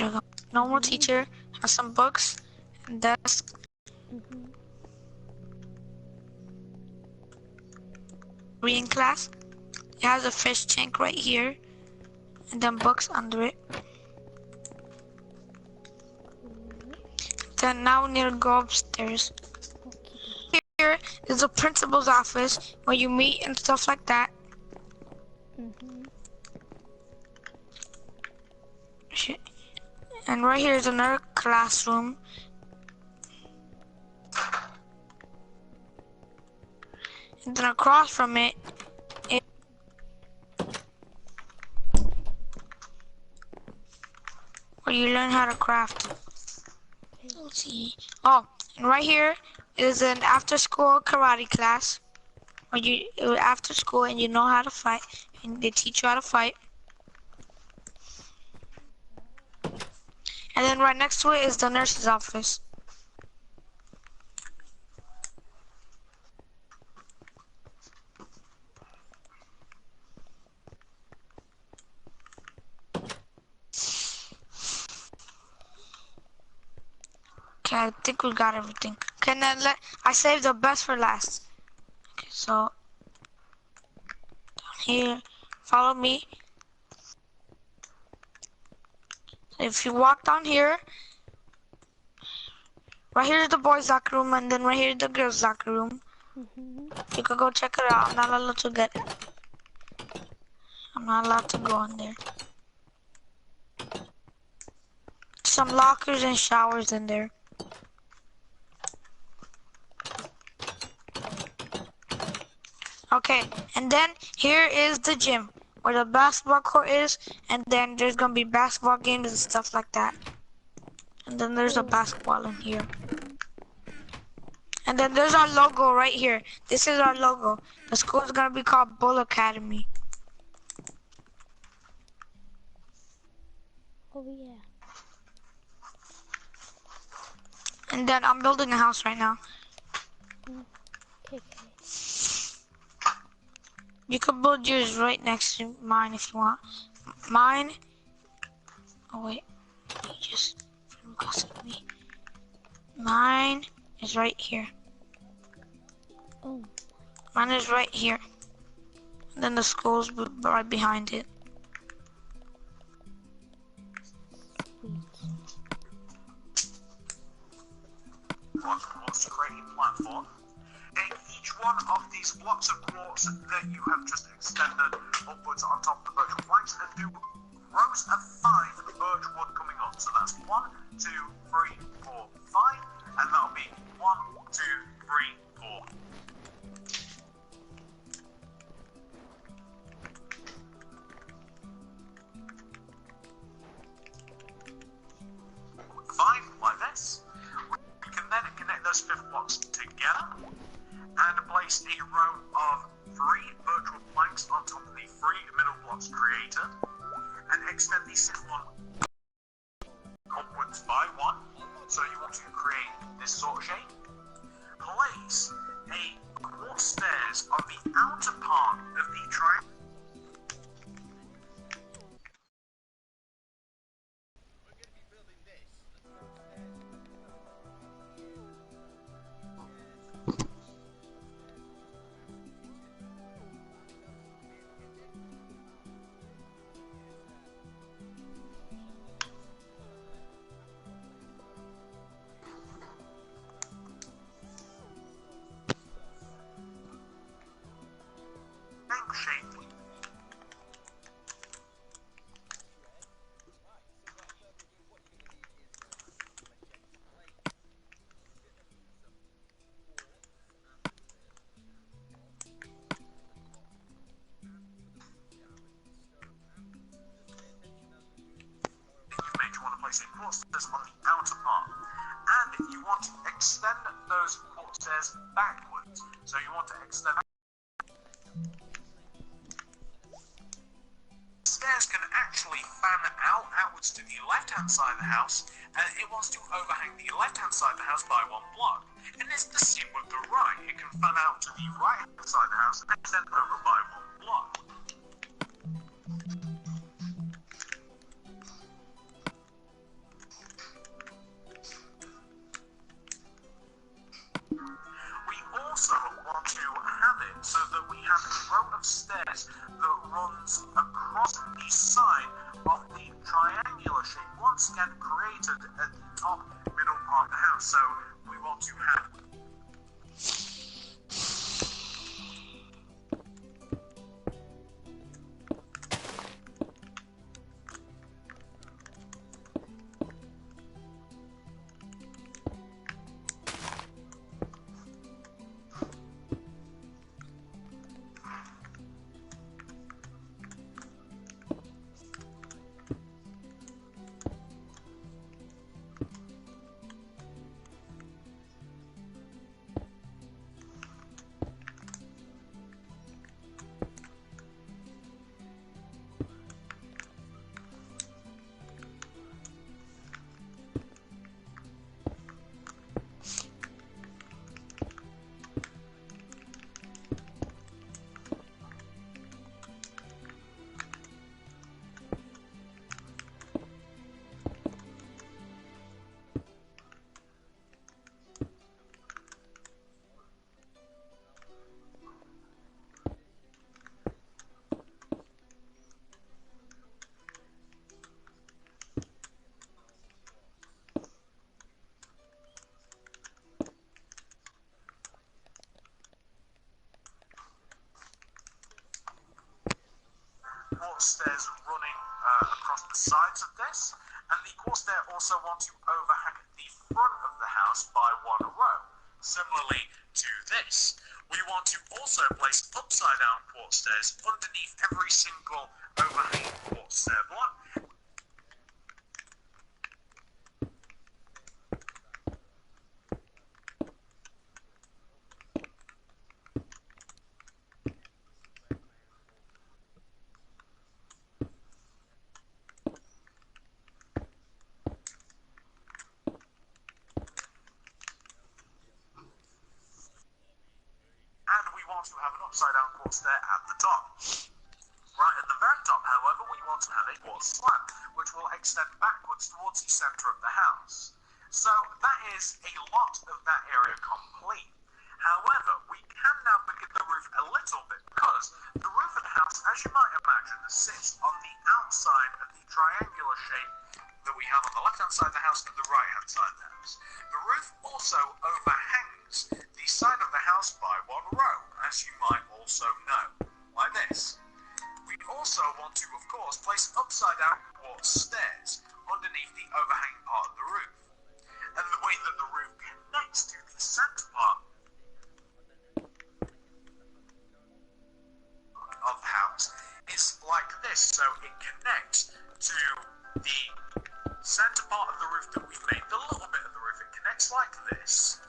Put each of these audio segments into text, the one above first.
There we go. Normal teacher has some books and desk. Reading class. It has a fish tank right here, and then books under it. Then now we need to go upstairs. Here is the principal's office where you meet and stuff like that. Shit. And right here is another classroom. And then across from it, where you learn how to craft. Let's see. Oh, and right here is an after-school karate class. Where you after school and you know how to fight, and they teach you how to fight. And then right next to it is the nurse's office. Okay, I think we got everything. Okay, now I saved the best for last. Okay, so down here, follow me. If you walk down here, right here is the boys' locker room, and then right here is the girls' locker room. You can go check it out. I'm not allowed to get it. I'm not allowed to go in there. Some lockers and showers in there. Okay, and then here is the gym where the basketball court is, and then there's gonna be basketball games and stuff like that. And then there's a basketball in here. And then there's our logo right here. This is our logo. The school is gonna be called Bull Academy. Oh yeah. And then I'm building a house right now. Okay. You can build yours right next to mine if you want. Mine. Oh wait, you just crossed me. Mine is right here. Oh. Mine is right here. And then the school's right behind it. What's to create a platform? Take each one of these blocks of quartz that you have just extended upwards on top of the birch planks and do rows of 5 birch wood coming up. So that's 1, 2, 3, 4, 5, and that'll be 1, 2, 3, 4. Like this. We can then connect those 5 blocks together and place a row of 3 virtual planks on top of the 3 middle blocks created and extend the 6th one upwards by 1. So you want to create this sort of shape. Place a quartz stairs on the outer part of the triangle. Shape. You want to place a quartz stairs on the outer part, and you want to extend those quartz stairs backwards. So you want to extend. Stairs can actually fan outwards to the left-hand side of the house, and it wants to overhang the left-hand side of the house by 1 block. And it's the same with the right. It can fan out to the right-hand side of the house and extend over by 1 block. centered at the top middle part of the house. So we want to have quartz stairs running across the sides of this, and the quartz stair also want to overhang the front of the house by one row. Similarly to this, we want to also place upside down quartz stairs underneath every single overhanging quartz stair block. And we want to have an upside down quartz stair at the top. Right at the very top, however, we want to have a quartz slab, which will extend backwards towards the centre of the house. So that is a lot of that area complete. However, we can now begin the roof a little bit, because the roof of the house, as you might imagine, sits on the outside of the triangular shape that we have on the left-hand side of the house and the right-hand side of the house. The roof also overhangs the side of the house by one row, as you might also know, like this. We also want to, of course, place upside-down quartz stairs underneath the overhanging part of the roof. And the way that the roof connects to the centre part of the house is like this. So it connects to the centre part of the roof that we've made, the little bit of the roof, it connects like this.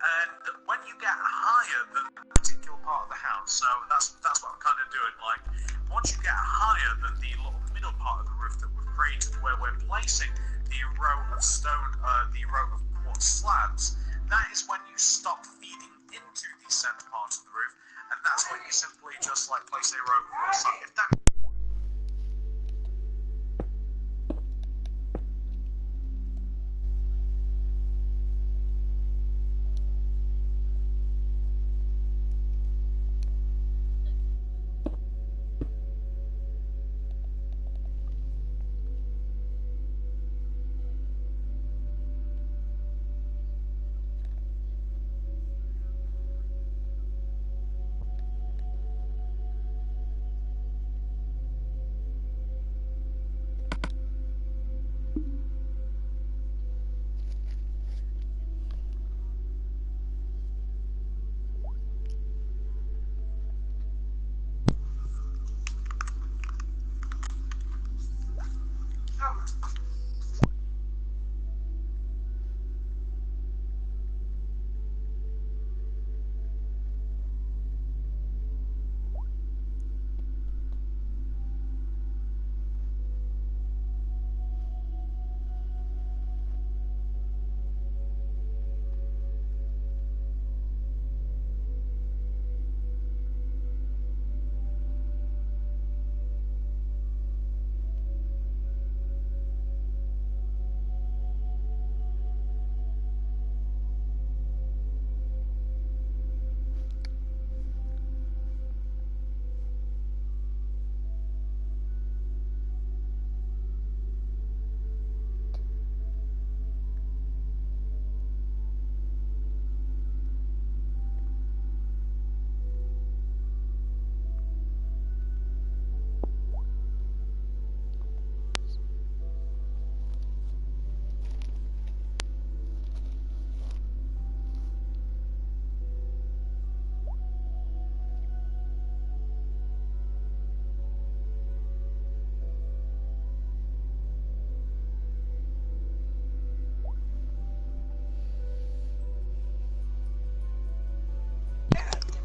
And when you get higher than that particular part of the house, so that's what I'm kind of doing, like, once you get higher than the little middle part of the roof that we've created where we're placing the row of stone, the row of quartz slabs, that is when you stop feeding into the centre part of the roof, and that's when you simply just, like, place a row of quartz slabs. If that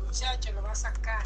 Muchacho, lo va a sacar.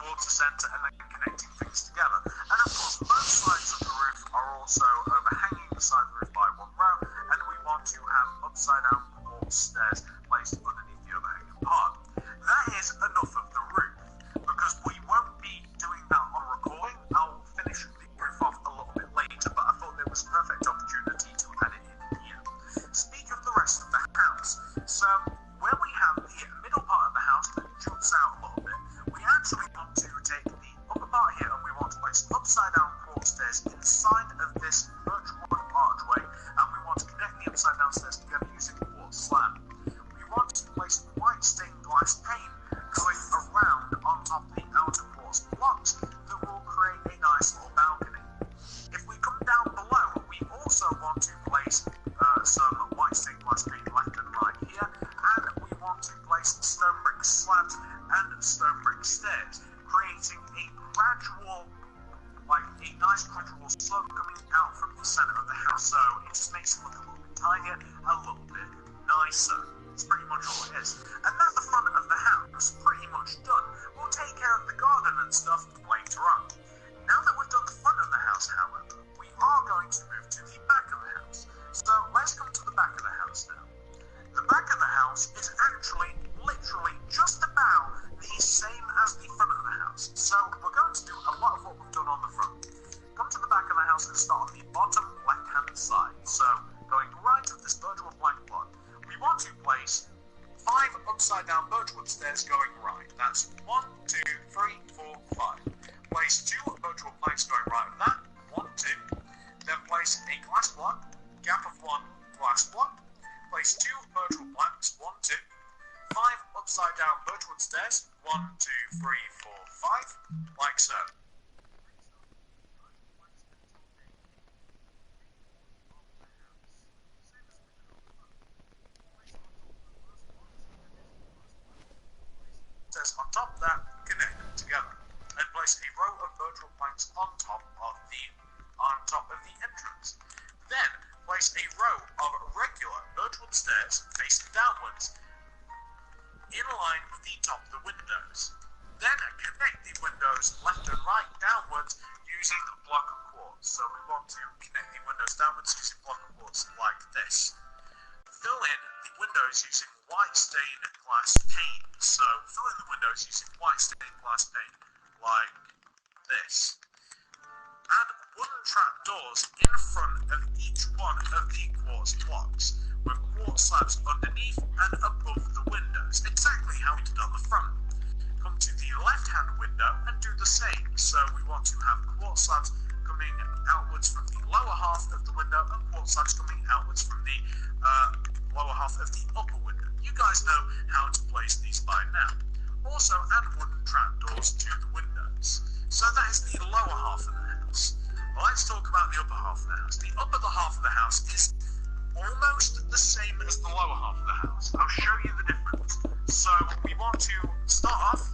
towards the centre and then connecting things together. And of course, both sides of the roof are also overhanging the side of the roof by one row, and we want to have upside down port stairs placed underneath the overhanging part. That is enough of the roof, because we won't be doing that on recording. I'll finish the roof off a little bit later, but I thought there was a perfect opportunity to add it in here. Speak of the rest of the house. So, where we have the middle part of the house that jumps out a little bit, we actually want to take the upper part here and we want to place upside down port stairs inside of this birch wood archway, and we want to connect the upside down stairs together using quartz slab. We want to place white stained glass pane going around on top of the outer quartz blocks that will create a nice little balcony. If we come down below, we also want to place some white stained glass pane left and right here, and we want to place stone brick slabs and stone brick stairs, creating a gradual, like a nice gradual slope coming out from the center of the house. So it just makes it look a little bit tidier, a little bit nicer. It's pretty much all it is. And that's the front of the house, pretty much done. We'll take care of the garden and stuff later on. Now that we've done the front of the house, however, we are going to move to the back of the house. So let's come to the back of the house now. The back of the house is actually literally just about the same as the front of the house. So we're going to do a lot of what we've done on the front. Come to the back of the house and start on the bottom left-hand side. So going right of this birchwood blank block, we want to place 5 upside-down birchwood stairs going right. That's 1, 2, 3, 4, 5. Place 2 birchwood planks going right of that. 1, 2. Then place a glass block, gap of 1 glass block. Place 2 birchwood planks, 1, 2. 5 upside down birchwood stairs, 1, 2, 3, 4, 5, like so. planks on top of the entrance. Then place a row of regular birchwood stairs facing downwards in line with the top of the windows. Then connect the windows left and right downwards using a block of quartz. So we want to connect the windows downwards using block of quartz like this. Fill in the windows using white stained glass paint. So fill in the windows using white stained glass paint like this. Add wooden trapdoors in front of each one of the quartz blocks, with quartz slabs underneath and above the windows, exactly how we did on the front. Come to the left-hand window and do the same. So we want to have quartz slabs coming outwards from the lower half of the window and quartz slabs coming outwards from the lower half of the upper window. You guys know how to place these by now. Also add wooden trapdoors to the windows. So that is the lower half of the house. Let's talk about the upper half of the house. The upper half of the house is almost the same as the lower half of the house. I'll show you the difference. So we want to start off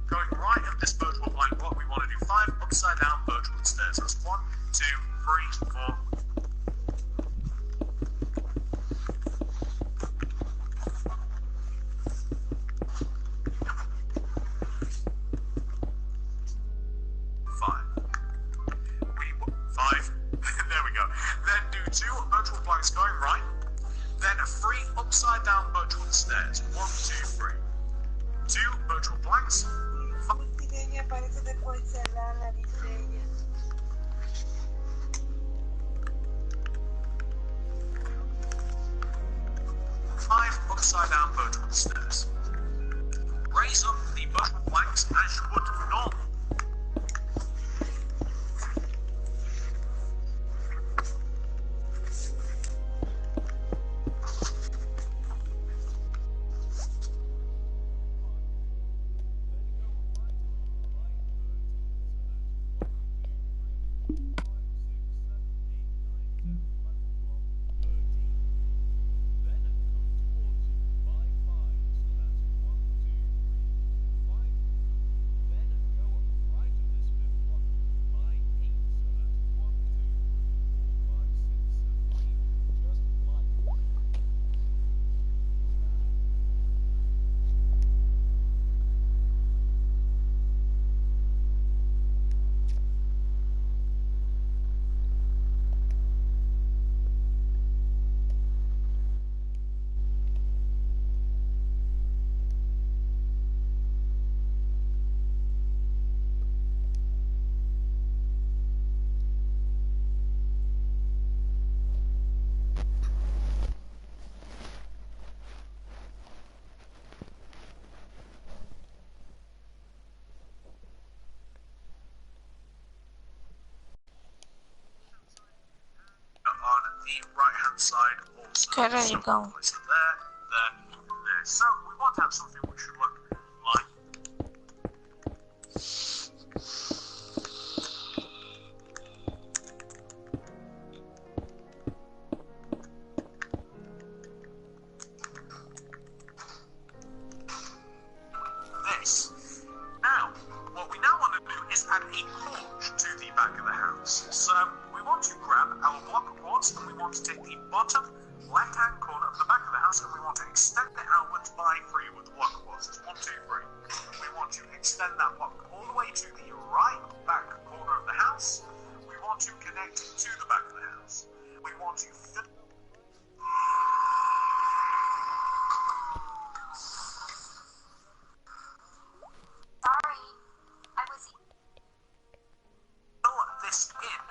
going right of this birchwood plank block. We want to do 5 upside down birchwood stairs. That's 1, 2, 3, 4. There we go. Then do 2 birchwood planks going right. Then 3 upside down birchwood stairs. 1, 2, 3. 2 birchwood planks. Parece de porcelana, dice ella. 5 upside down birchwood stairs. Raise up the birchwood planks as you would normal. The right hand side also. Okay, there you go. Place it there. So we want to have something which should look like this. Now, what we now want to do is add a porch to the back of the house. So we want to grab our block of quartz and we want to take the bottom left-hand corner of the back of the house and we want to extend it outwards by 3 with the block of quartz. It's 1, 2, 3. We want to extend that block all the way to the right back corner of the house. We want to connect to the back of the house. We want to fill this in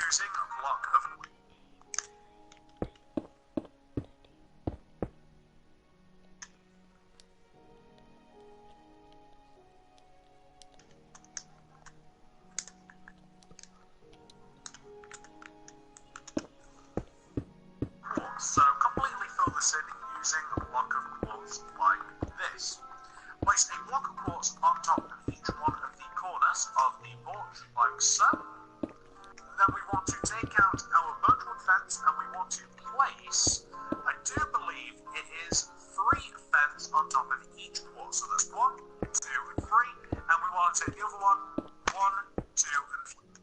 using a block of so completely fill this in using a block of quartz like this. Place a block of quartz on top of each one of the corners of the porch like so. Then we want to take out our birchwood fence and we want to place, I do believe it is 3 fence on top of each quartz. So that's 1, 2, and 3. And we want to take the other one, 1, 2, and 3.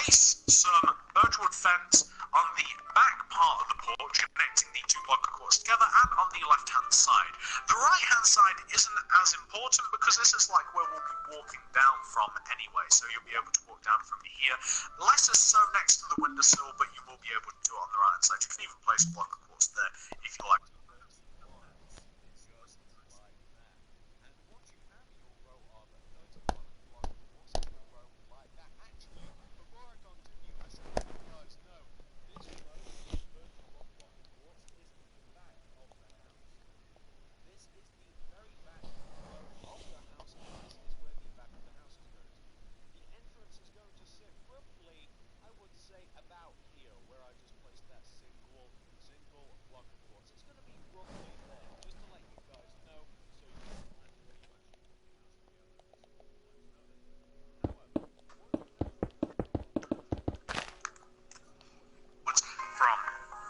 place some birchwood fence on the back part of the porch, connecting the two block of courts together, and on the left-hand side. The right-hand side isn't as important because this is like where we'll be walking down from anyway, so you'll be able to walk down from here. Less is so next to the windowsill, but you will be able to do it on the right-hand side. You can even place a block of courts there if you like. From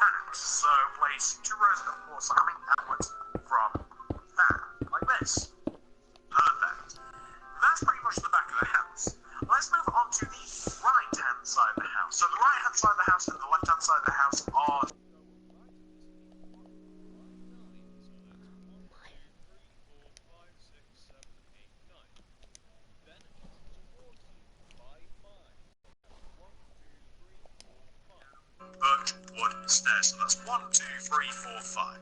that, so place two rows of courts coming outwards from that, like this. Perfect. That's pretty much the back of the house. Let's move on to the right-hand side of the house. So the right-hand side of the house and the left-hand side of the house are... birchwood stairs. So that's 1, 2, 3, 4, 5.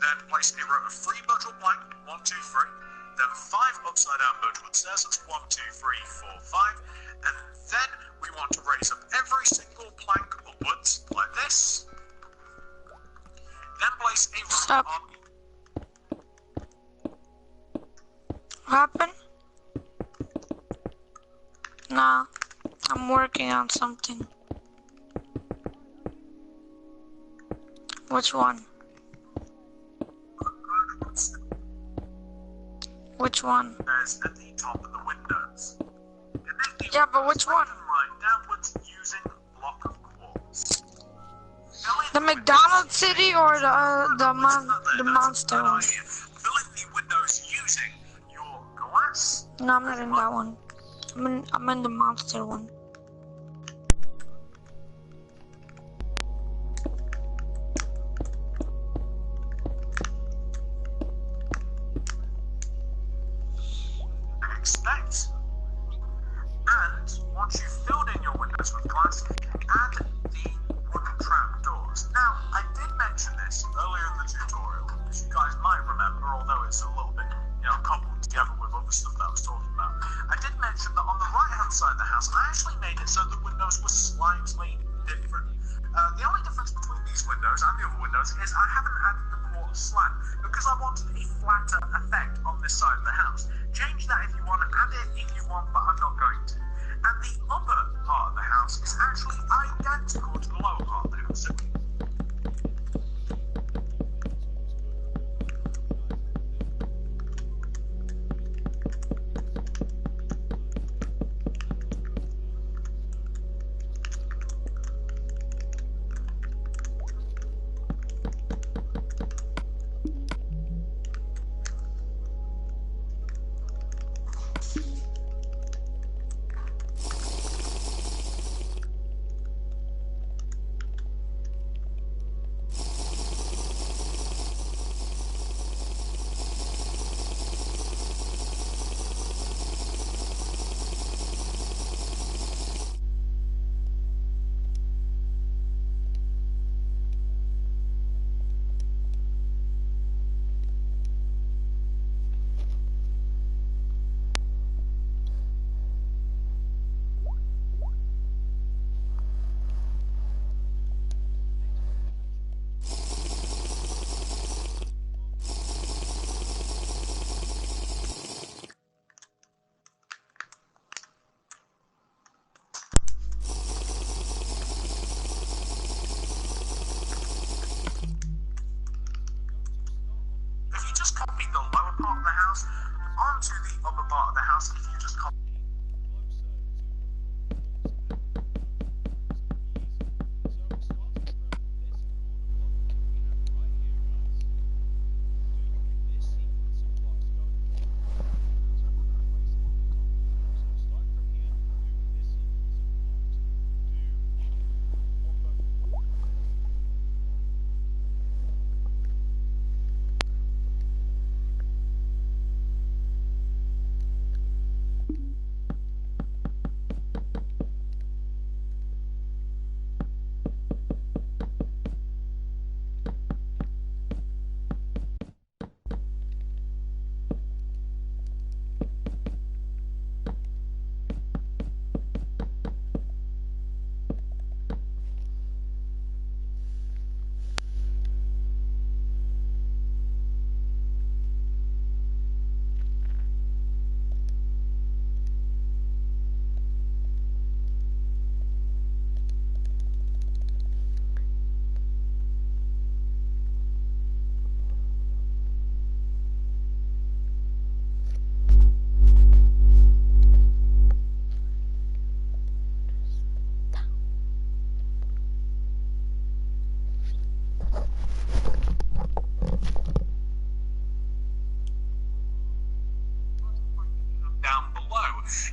Then place a row of 3 birchwood plank, 1, 2, 3. Then 5 upside down birchwood stairs. That's 1, 2, 3, 4, 5. And then we want to raise up every single plank upwards like this. Then place a row Stop. of... What happened? Nah, I'm working on something. Which one? Which one? There's at the top of the windows. Yeah, but which one? Right downwards using block of quartz. The McDonald's city or the monster one? Fill in the windows using your glass. No, I'm not in that one. I'm in the monster one. Expect. And once you've filled in your windows with glass, add the wooden trap doors. Now, I did mention this earlier in the tutorial, as you guys might remember, although it's a little bit, coupled together with other stuff that I was talking about. I did mention that on the right-hand side of the house, I actually made it so the windows were slightly different. The only difference between these windows and the other windows is I haven't added the quartz slat because I wanted a flatter effect on this side of the house. Change that if you want, add it if you want, but I'm not going to. And the upper part of the house is actually identical to the lower part of the house.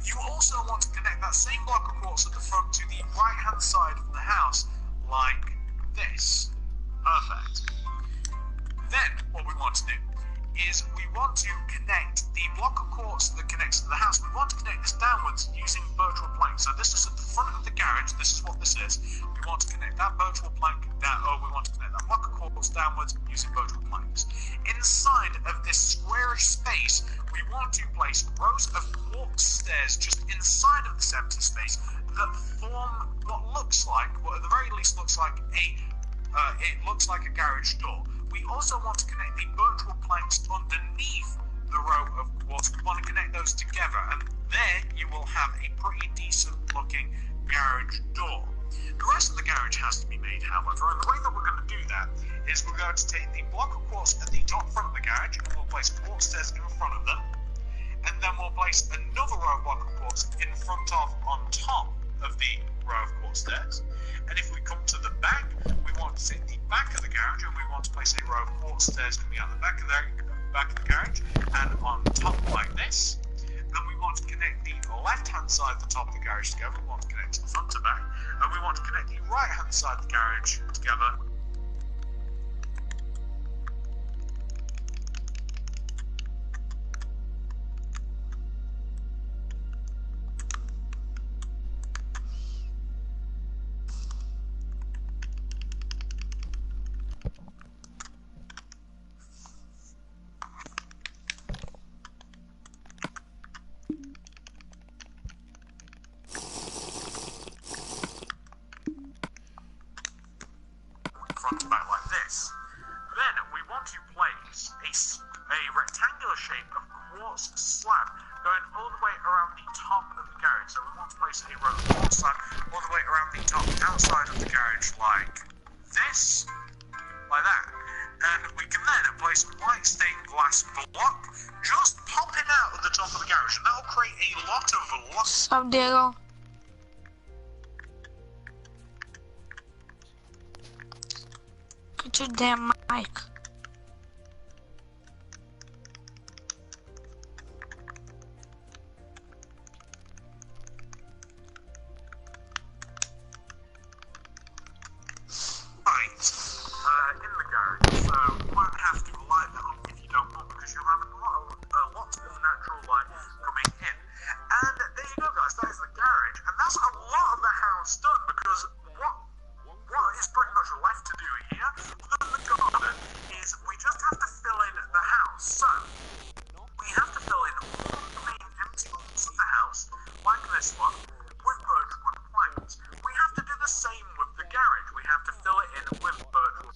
You also want to connect that same block of quartz at the front to the right-hand side of the house, like this. Perfect. Then, what we want to do is we want to connect the block of quartz that connects to the house. We want to connect this downwards using virtual planks. So this is at the front of the garage. This is what this is. We want to connect that virtual plank down, or we want to connect that block of quartz downwards using virtual planks. Inside of this squarish space, we want to place rows of quartz stairs just inside of this empty space that form what looks like, what at the very least looks like a garage door. We also want to connect the virtual planks underneath the row of quartz. We want to connect those together, and there you will have a pretty decent looking garage door. The rest of the garage has to be made, however, and the way that we're going to do that is we're going to take the block of quartz at the top front of the garage, and we'll place quartz stairs in front of them, and then we'll place another row of block of quartz in front of, on top of the row of quartz stairs. And if we come to the back, we want to take the back of the garage and we want to place a row of quartz stairs coming out the back of the garage and on top like this. And we want to connect the left-hand side of the top of the garage together. We want to connect the front to back. And we want to connect the right-hand side of the garage together. Front to back like this. Then we want to place a rectangular shape of quartz slab going all the way around the top of the garage. So we want to place a row of quartz slab all the way around the top outside of the garage like this, like that. And we can then place a white stained glass block just popping out of the top of the garage, and that will create a lot of velocity. Sup, Diego? Get your damn mic. In the garage, so you won't have to light that up if you don't want, because you're having a lot of natural light coming in. And there you go, guys, that is the garage, and that's a lot of the house done, because what is pretty much left to do here, other than the garden, is we just have to fill in the house. So, we have to fill in all the main empty walls of the house, like this one, with birchwood planks. We have to do the same with the garage. We have to fill it in with birchwood.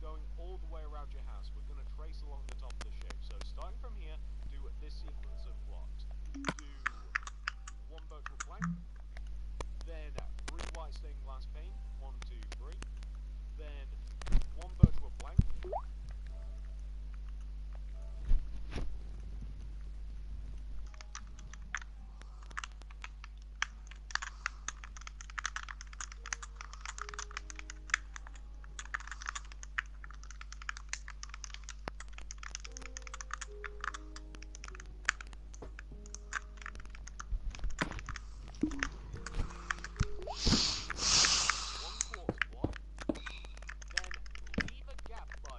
Going all the way around your house. We're going to trace along the top of the shape. So starting from here, do this sequence of blocks. Do one virtual plank, then 3 white stained glass pane, 1, 2, 3, then one virtual plank, one quartz block, then leave a gap by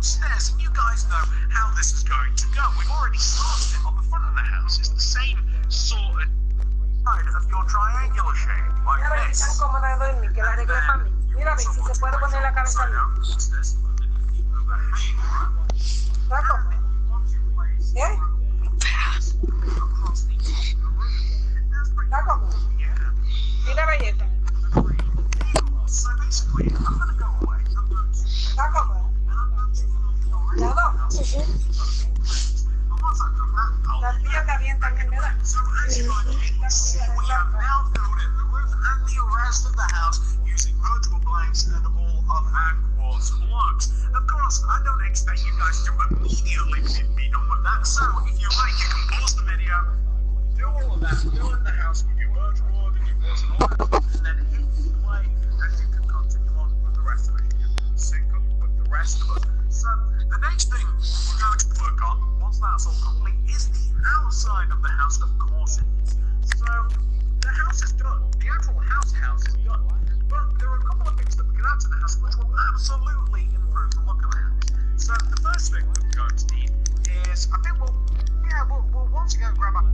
stairs, and you guys know how this is going to go. We've already started it on the front of the house. It's the same sort of side of your triangular shape, like Mira, ve, this. tan cómoda de dormir, que la arreglé para mí. Mira, ve, si se puede poner la cabeza bien. ¿Está cómodo? ¿Eh? ¿Está cómodo? Mira, belleza. So basically, I'm going to go away. ¿Está cómodo? ¿Las dos? Las tuyas está bien también, ¿verdad? So as you can see, we have now filled in the roof and the rest of the house using virtual blanks and all of our quartz blocks. Of course, I don't expect you guys to immediately be done with that, so if you like, you can pause the video, do all of that, fill in the house with your virtual board and your quartz blocks, and then hit play, and you can continue on with the rest of it. You can sync up with the rest of us. So, the next thing we're going to work on, once that's all complete, is the outside of the house, of course it is. So, the house is done. The actual house is done. But there are a couple of things that we can add to the house which will absolutely improve the look of the house. So, the first thing that we're going to need is, I think we'll once again grab a